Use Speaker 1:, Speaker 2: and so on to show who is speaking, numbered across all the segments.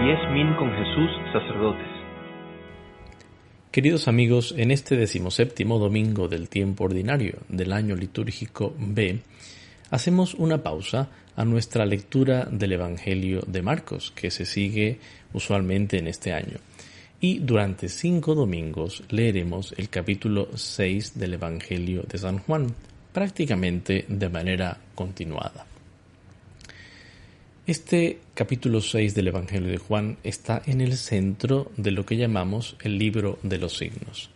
Speaker 1: 10 Min con Jesús, sacerdotes.
Speaker 2: Queridos amigos, en este 17º domingo del tiempo ordinario del año litúrgico B, hacemos una pausa a nuestra lectura del Evangelio de Marcos, que se sigue usualmente en este año. Y durante 5 domingos leeremos el capítulo 6 del Evangelio de San Juan, prácticamente de manera continuada. Este capítulo 6 del Evangelio de Juan está en el centro de lo que llamamos el libro de los signos.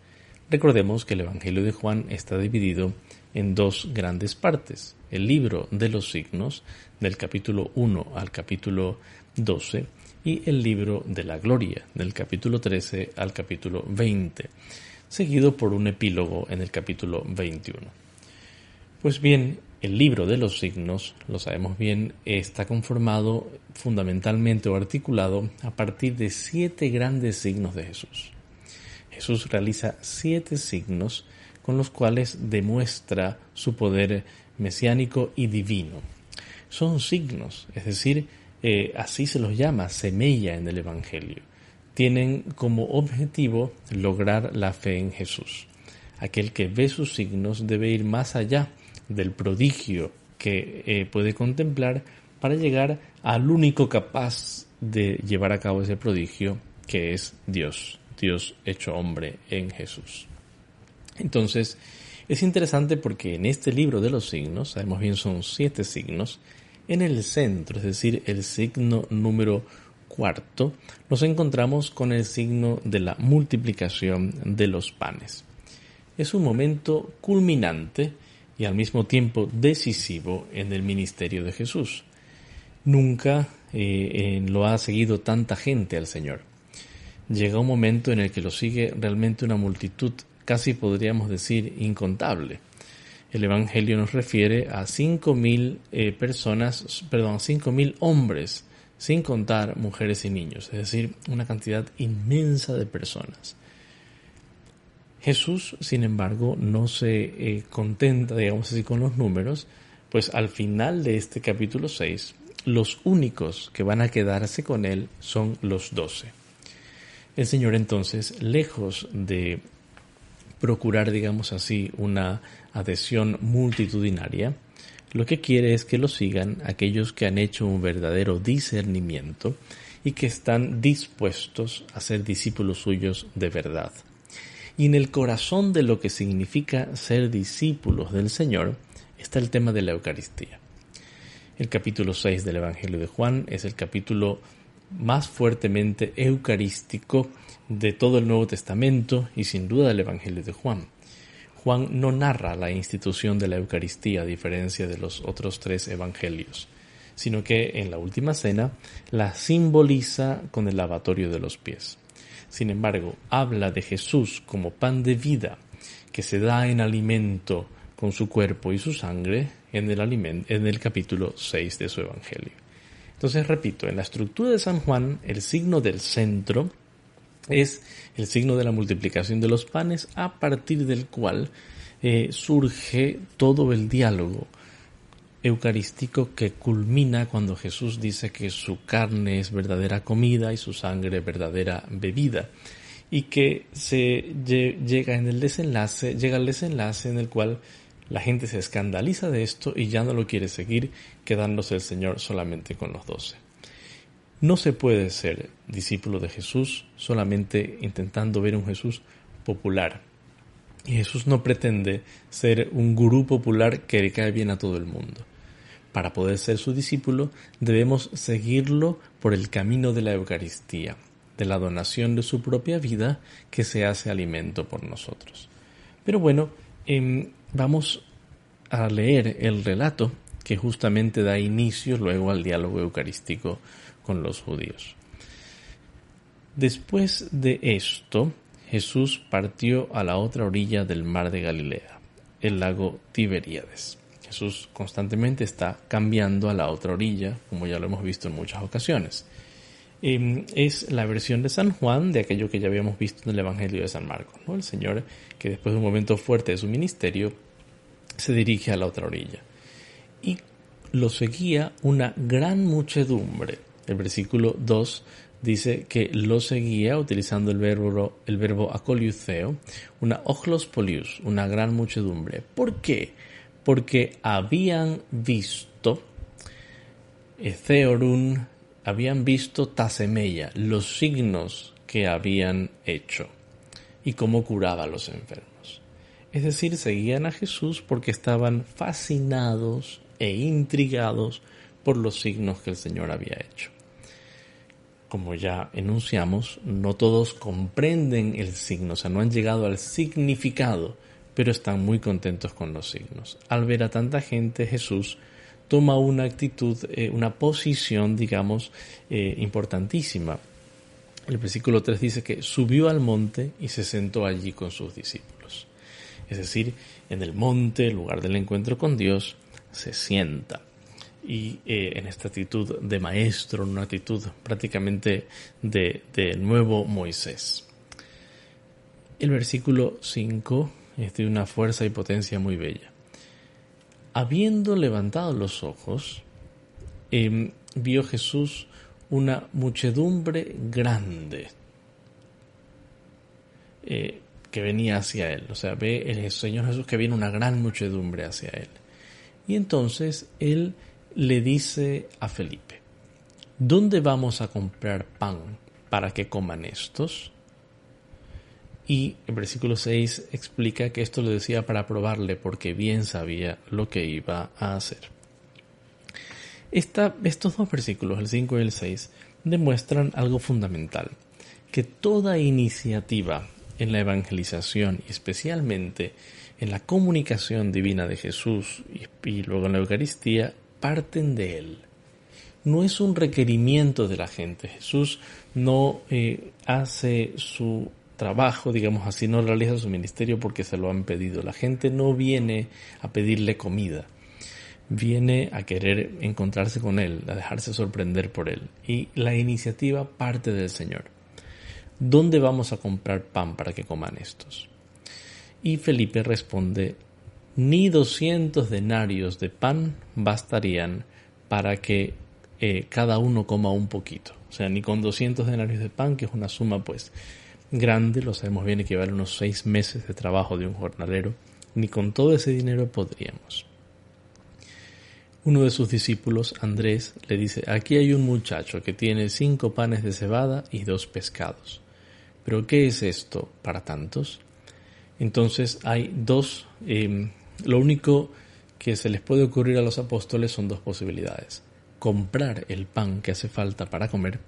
Speaker 2: Recordemos que el Evangelio de Juan está dividido en dos grandes partes: el libro de los signos, del capítulo 1 al capítulo 12, y el libro de la gloria, del capítulo 13 al capítulo 20, seguido por un epílogo en el capítulo 21. Pues bien, el libro de los signos, lo sabemos bien, está conformado fundamentalmente o articulado a partir de 7 grandes signos de Jesús. Jesús realiza 7 signos con los cuales demuestra su poder mesiánico y divino. Son signos, es decir, así se los llama, semella en el Evangelio. Tienen como objetivo lograr la fe en Jesús. Aquel que ve sus signos debe ir más allá del prodigio que puede contemplar para llegar al único capaz de llevar a cabo ese prodigio, que es Dios hecho hombre en Jesús. Entonces, es interesante porque en este libro de los signos, sabemos bien son 7 signos, en el centro, es decir, el signo número 4, nos encontramos con el signo de la multiplicación de los panes. Es un momento culminante y al mismo tiempo decisivo en el ministerio de Jesús. Nunca lo ha seguido tanta gente al Señor. Llega un momento en el que lo sigue realmente una multitud, casi podríamos decir incontable. El Evangelio nos refiere a 5.000 hombres, sin contar mujeres y niños, es decir, una cantidad inmensa de personas. Jesús, sin embargo, no se contenta, digamos así, con los números, pues al final de este capítulo 6, los únicos que van a quedarse con él son los 12. El Señor entonces, lejos de procurar, digamos así, una adhesión multitudinaria, lo que quiere es que lo sigan aquellos que han hecho un verdadero discernimiento y que están dispuestos a ser discípulos suyos de verdad. Y en el corazón de lo que significa ser discípulos del Señor está el tema de la Eucaristía. El capítulo 6 del Evangelio de Juan es el capítulo más fuertemente eucarístico de todo el Nuevo Testamento y sin duda del Evangelio de Juan. Juan no narra la institución de la Eucaristía a diferencia de los otros 3 evangelios, sino que en la última cena la simboliza con el lavatorio de los pies. Sin embargo, habla de Jesús como pan de vida que se da en alimento con su cuerpo y su sangre en el capítulo 6 de su Evangelio. Entonces, repito, en la estructura de San Juan, el signo del centro es el signo de la multiplicación de los panes, a partir del cual surge todo el diálogo eucarístico que culmina cuando Jesús dice que su carne es verdadera comida y su sangre verdadera bebida, y que llega al desenlace en el cual la gente se escandaliza de esto y ya no lo quiere seguir, quedándose el Señor solamente con los 12. No se puede ser discípulo de Jesús solamente intentando ver un Jesús popular. Y Jesús no pretende ser un gurú popular que le cae bien a todo el mundo. Para poder ser su discípulo debemos seguirlo por el camino de la Eucaristía, de la donación de su propia vida que se hace alimento por nosotros. Pero bueno, vamos a leer el relato que justamente da inicio luego al diálogo eucarístico con los judíos. Después de esto, Jesús partió a la otra orilla del mar de Galilea, el lago Tiberíades. Jesús constantemente está cambiando a la otra orilla, como ya lo hemos visto en muchas ocasiones. Es la versión de San Juan de aquello que ya habíamos visto en el Evangelio de San Marcos, ¿no? El Señor, que después de un momento fuerte de su ministerio, se dirige a la otra orilla. Y lo seguía una gran muchedumbre. El versículo 2 dice que lo seguía utilizando el verbo akoliutheo, una ochlos polius, una gran muchedumbre. ¿Por qué? Porque habían visto theorun, habían visto tasemeia, los signos que habían hecho y cómo curaba a los enfermos. Es decir, seguían a Jesús porque estaban fascinados e intrigados por los signos que el Señor había hecho. Como ya enunciamos, no todos comprenden el signo, o sea, no han llegado al significado, pero están muy contentos con los signos. Al ver a tanta gente, Jesús toma una actitud, una posición, digamos, importantísima. El versículo 3 dice que subió al monte y se sentó allí con sus discípulos. Es decir, en el monte, el lugar del encuentro con Dios, se sienta. Y en esta actitud de maestro, una actitud prácticamente de nuevo Moisés. El versículo 5 es de una fuerza y potencia muy bella. Habiendo levantado los ojos, vio Jesús una muchedumbre grande que venía hacia él. O sea, ve el Señor Jesús que viene una gran muchedumbre hacia él. Y entonces él le dice a Felipe: ¿dónde vamos a comprar pan para que coman estos? Y el versículo 6 explica que esto lo decía para probarle, porque bien sabía lo que iba a hacer. Estos dos versículos, el 5 y el 6, demuestran algo fundamental: que toda iniciativa en la evangelización y especialmente en la comunicación divina de Jesús y luego en la Eucaristía parten de Él. No es un requerimiento de la gente. Jesús no hace su trabajo, digamos así, no realiza su ministerio porque se lo han pedido. La gente no viene a pedirle comida, viene a querer encontrarse con Él, a dejarse sorprender por Él. Y la iniciativa parte del Señor. ¿Dónde vamos a comprar pan para que coman estos? Y Felipe responde: ni 200 denarios de pan bastarían para que cada uno coma un poquito. O sea, ni con 200 denarios de pan, que es una suma pues grande, lo sabemos bien, equivale a unos 6 meses de trabajo de un jornalero, ni con todo ese dinero podríamos. Uno de sus discípulos, Andrés, le dice: aquí hay un muchacho que tiene 5 panes de cebada y 2 pescados. ¿Pero qué es esto para tantos? Entonces hay dos, lo único que se les puede ocurrir a los apóstoles son 2 posibilidades: comprar el pan que hace falta para comer,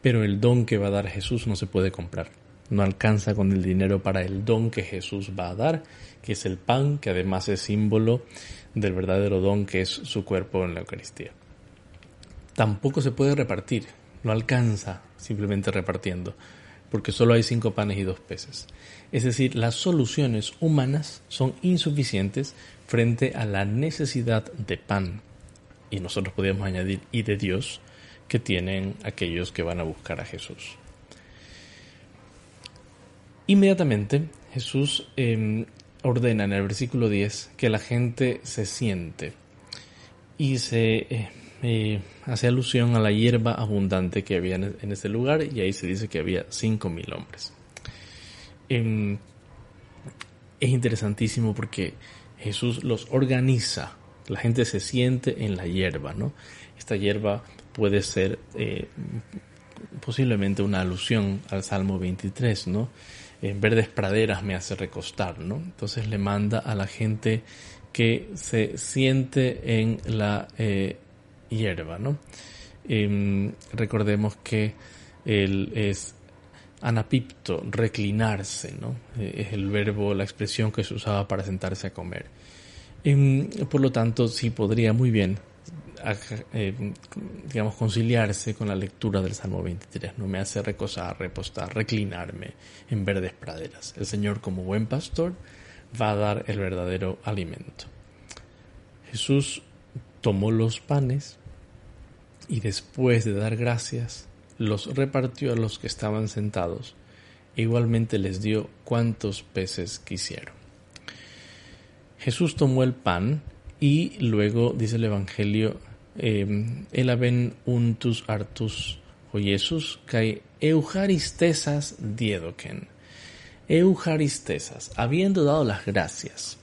Speaker 2: pero el don que va a dar Jesús no se puede comprar. No alcanza con el dinero para el don que Jesús va a dar, que es el pan, que además es símbolo del verdadero don que es su cuerpo en la Eucaristía. Tampoco se puede repartir, no alcanza simplemente repartiendo, porque solo hay 5 panes y 2 peces. Es decir, las soluciones humanas son insuficientes frente a la necesidad de pan, y nosotros podríamos añadir, y de Dios, que tienen aquellos que van a buscar a Jesús. Inmediatamente Jesús ordena en el versículo 10 que la gente se siente y se hace alusión a la hierba abundante que había en ese lugar, y ahí se dice que había 5,000 hombres. Es interesantísimo porque Jesús los organiza. La gente se siente en la hierba, ¿no? Esta hierba puede ser posiblemente una alusión al Salmo 23, ¿no? En verdes praderas me hace recostar, ¿no? Entonces le manda a la gente que se siente en la hierba, ¿no? Recordemos que es anapipto, reclinarse, ¿no? Es el verbo, la expresión que se usaba para sentarse a comer. Por lo tanto, sí podría muy bien digamos, conciliarse con la lectura del Salmo 23. No me hace recostar, repostar, reclinarme en verdes praderas. El Señor, como buen pastor, va a dar el verdadero alimento. Jesús tomó los panes y después de dar gracias, los repartió a los que estaban sentados e igualmente les dio cuantos peces quisieron. Jesús tomó el pan y luego, dice el Evangelio, elaben untus artus o Jesús kai eucharistesas diedoken. Eucharistesas, habiendo dado las gracias.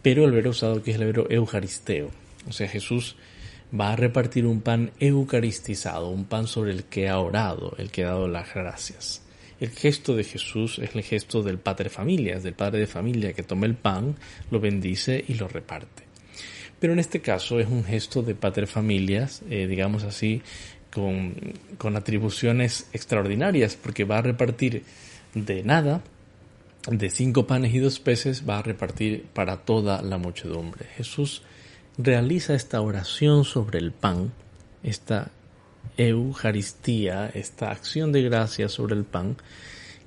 Speaker 2: Pero el verbo usado aquí es el verbo eucaristeo. O sea, Jesús va a repartir un pan eucaristizado, un pan sobre el que ha orado, el que ha dado las gracias. El gesto de Jesús es el gesto del pater familias, del padre de familia que toma el pan, lo bendice y lo reparte. Pero en este caso es un gesto de pater familias, digamos así, con atribuciones extraordinarias, porque va a repartir de nada, de 5 panes y 2 peces, va a repartir para toda la muchedumbre. Jesús realiza esta oración sobre el pan, esta Eucaristía, esta acción de gracias sobre el pan,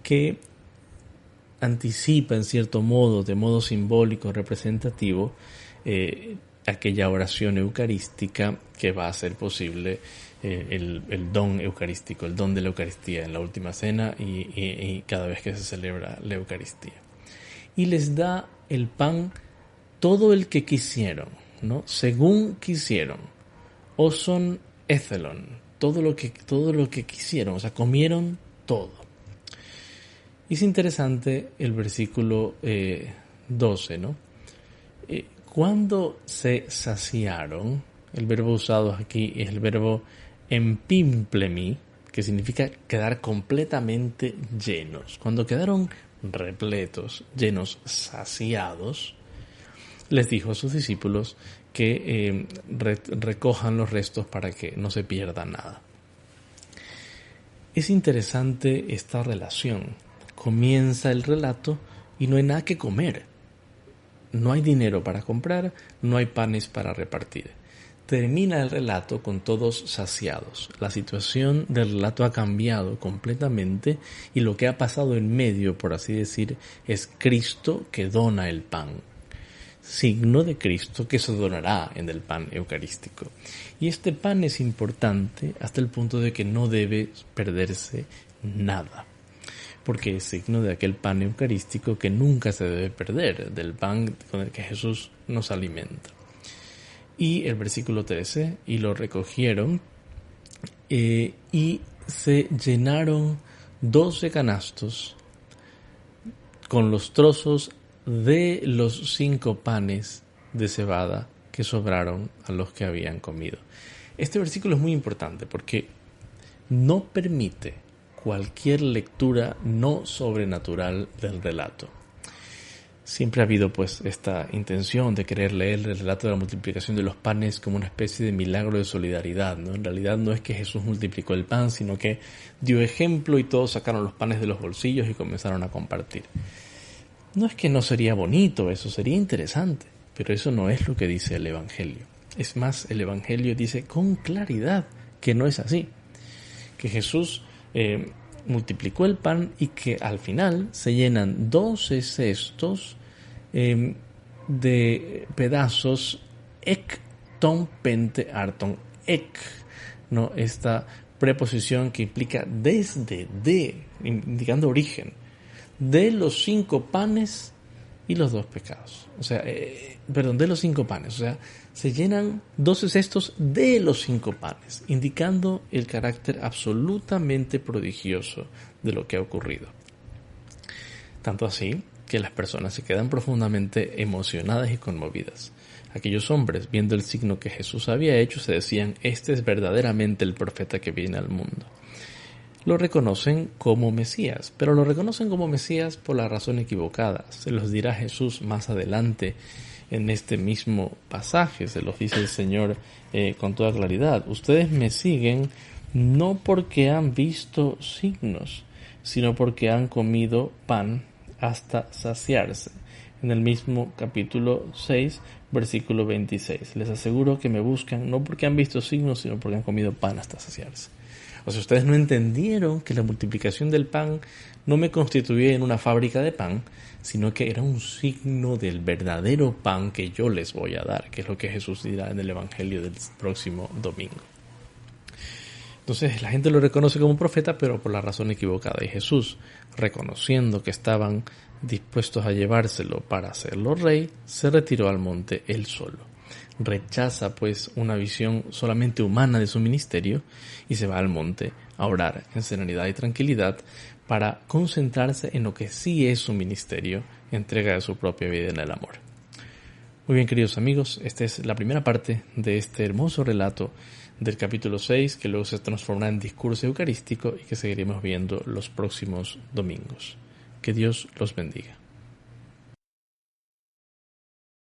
Speaker 2: que anticipa en cierto modo, de modo simbólico, representativo, aquella oración eucarística que va a hacer posible el don eucarístico, el don de la Eucaristía en la última cena y cada vez que se celebra la Eucaristía. Y les da el pan todo el que quisieron, ¿no? Según quisieron. Oson ethelon, todo lo que quisieron, o sea, comieron todo. Y es interesante el versículo 12, ¿no? Cuando se saciaron, el verbo usado aquí es el verbo empimplemi, que significa quedar completamente llenos. Cuando quedaron repletos, llenos, saciados, les dijo a sus discípulos que recojan los restos para que no se pierda nada. Es interesante esta relación. Comienza el relato y no hay nada que comer. No hay dinero para comprar, no hay panes para repartir. Termina el relato con todos saciados. La situación del relato ha cambiado completamente y lo que ha pasado en medio, por así decir, es Cristo que dona el pan. Signo de Cristo que se donará en el pan eucarístico. Y este pan es importante hasta el punto de que no debe perderse nada, porque es signo de aquel pan eucarístico que nunca se debe perder, del pan con el que Jesús nos alimenta. Y el versículo 13, y lo recogieron y se llenaron 12 canastos con los trozos de los 5 panes de cebada que sobraron a los que habían comido. Este versículo es muy importante porque no permite cualquier lectura no sobrenatural del relato. Siempre ha habido pues esta intención de querer leer el relato de la multiplicación de los panes como una especie de milagro de solidaridad, ¿no? En realidad no es que Jesús multiplicó el pan, sino que dio ejemplo y todos sacaron los panes de los bolsillos y comenzaron a compartir. No es que no sería bonito, eso sería interesante, pero eso no es lo que dice el Evangelio. Es más, el Evangelio dice con claridad que no es así, que Jesús multiplicó el pan y que al final se llenan 12 cestos de pedazos ek ton pente arton ek, ¿no? Esta preposición que implica desde, de, indicando origen, de los 5 panes y los 2 pecados. O sea, de los 5 panes. O sea, se llenan 12 cestos de los 5 panes, indicando el carácter absolutamente prodigioso de lo que ha ocurrido. Tanto así que las personas se quedan profundamente emocionadas y conmovidas. Aquellos hombres, viendo el signo que Jesús había hecho, se decían: este es verdaderamente el profeta que viene al mundo. Lo reconocen como Mesías, pero lo reconocen como Mesías por la razón equivocada. Se los dirá Jesús más adelante en este mismo pasaje. Se los dice el Señor con toda claridad. Ustedes me siguen no porque han visto signos, sino porque han comido pan hasta saciarse. En el mismo capítulo 6, versículo 26. Les aseguro que me buscan no porque han visto signos, sino porque han comido pan hasta saciarse. O sea, ustedes no entendieron que la multiplicación del pan no me constituía en una fábrica de pan, sino que era un signo del verdadero pan que yo les voy a dar, que es lo que Jesús dirá en el Evangelio del próximo domingo. Entonces la gente lo reconoce como profeta, pero por la razón equivocada. Y Jesús, reconociendo que estaban dispuestos a llevárselo para hacerlo rey, se retiró al monte él solo. rechaza pues una visión solamente humana de su ministerio y se va al monte a orar en serenidad y tranquilidad para concentrarse en lo que sí es su ministerio, entrega de su propia vida en el amor. Muy bien, queridos amigos, esta es la primera parte de este hermoso relato del capítulo 6, que luego se transformará en discurso eucarístico y que seguiremos viendo los próximos domingos. Que Dios los bendiga.